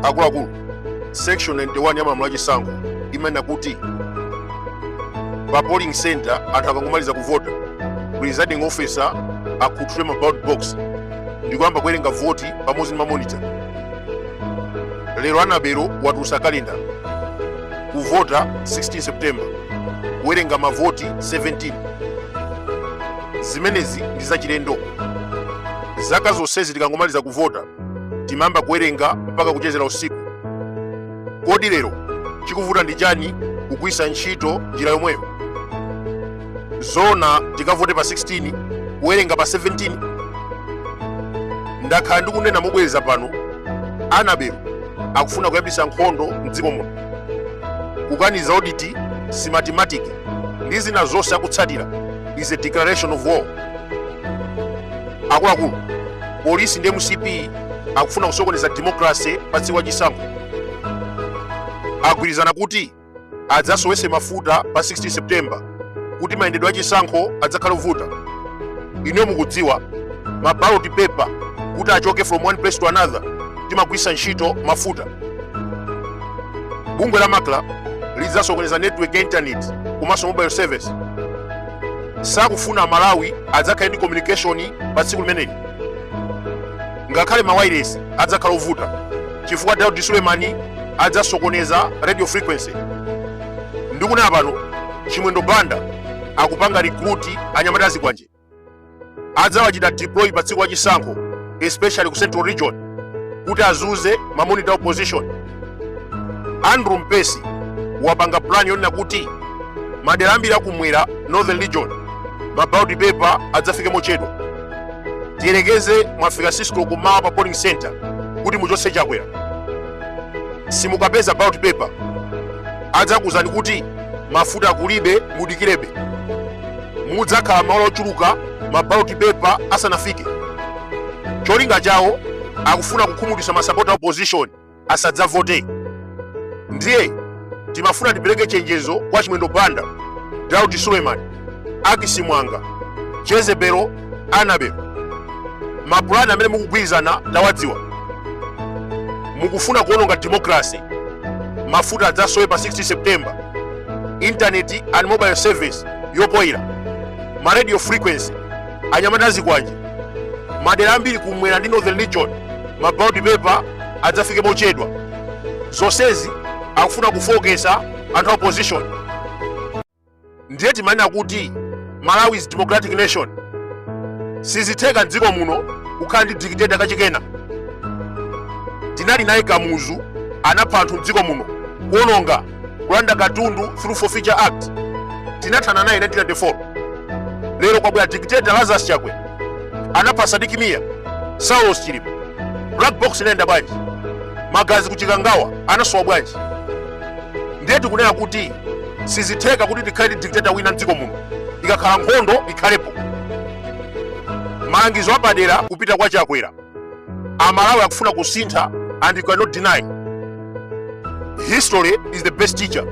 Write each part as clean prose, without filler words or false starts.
akuluakulu section 91 ya malamulo achisankho imanena kuti pa polling center anthu akangomaliza kuvota presiding officer akhuthule ma ballot box ndikuyamba kuwerenga voti pamodzi ndi mamonitor. Lero anabero watulutsa kalenda kuvota 16 September kuwerenga mavoti 17. Zimenezi ndi zachilendo. Zaka zonsezi tikangomaliza kuvota timayamba kuwerenga mpaka kuchezera usiku. Kodi lero chikuvuta ndi chani kugwiritsa ntchito njira yomweyo? Zona tikavote pa 16 kuwerenga pa 17. Ndakhala ndikunena mobwereza pano anabero akufuna kuyambisa nkhondo mdziko muno, kukaniza audit si mathematic ndi zina zonse akutsatira is a declaration of war. Akuluakulu polisi ndi MCP akufuna kusokoneza democracy pa tsiku lachisankho. Agwirizana kuti adzasowetse mafuta pa 16 September kuti mayendedwe achisankho adzakhale ovuta. Ine mukudziwa ma ballot paper kuti achoke from one place to another timagwiritsa ntchito mafuta. Bungwe la makla lidzasokoneza network ya internet komanso mobile service. Sakufuna Malawi adzakhale ndi communication pa tsiku limeneli. Ngakhale ma wireless adzakhala ovuta chifukwa Daudi Sulemani adzasokoneza radio frequency. Ndikunena pano Chimwendo Banda akupanga recruit anyamata azikwanje adzawachita deploy pa tsiku lachisankho especially ku Central Region kuti azuze ma monitor opposition. Andrew Mpesi wapanga plan yonena kuti madera ambiri akumwera Northern Region ma ballot paper adzafike mochedwa. Tiyerekeze mwafika 6 kumawa pa polling center kuti muchotse chakwera. Simukapeza ballot paper adzakuzani kuti mafuta kulibe mudikirebe. Mudzakhala malo ochuluka ma ballot paper asanafike. Cholinga chawo akufuna kukhumudwitsa masapota opposition asadzavote. Ndiye timafuna tipereke chenjezo kwa Chimwendo Banda, Daudi Sulemani, Akisi Mwanga, Jezebelo, Anabelo. Mapulani amene mukugwirizana tawadziwa. Mukufuna kuononga democracy, mafuta adzasowe pa 16 September, internet and mobile service yopoira, ma radio frequency anyamata azikwanje, madera ambiri kumwera ndi Northern Region ma ballot paper adzafike mochedwa. Zonsezi akufuna kufokesa anthu opposition. Ndiye timanena kuti Malawi is democratic nation. Sizitheka mdziko muno kukhala ndi dictator kachikena. Tinali naye Kamuzu anapha anthu mdziko muno kuononga kulanda katundu through Forfeiture Act. Tinathana naye 1994. Lero kwabwera dictator Lazarus Chakwera anapha Sadiki Mia, Saulos Chilima. Black box inaenda bwanji? Magazi kuchikangawa anasowa bwanji? Ndiye tikunena kuti sizitheka kuti tikhale dictator wina mdziko muno ikakhala nkhondo ikhalepo. Malangizo apadera kupita kwa Chakwera Amalawi akufuna kusintha and you cannot deny. History is the best teacher.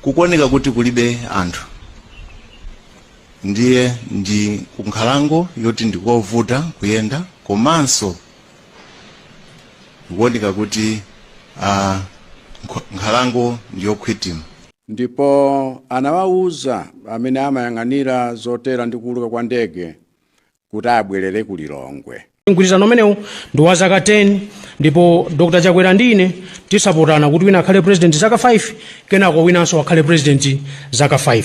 Kukuoneka kuti kulibe anthu ndiye ndi kunkhalango yoti ndikovuta kuyenda, komanso kukuoneka kuti nkhalango ndiyokhwitima. Ndipo anawawuza amene amayang'anira zotera ndi kuuluka kwa ndege kuti abwerere ku Lilongwe. Mgwirizano umenewu ndi wa zaka 10 ndipo Dr. Chakwera ndine tisapotana kuti wina akhale president zaka 5 kenako winanso akhale president zaka 5.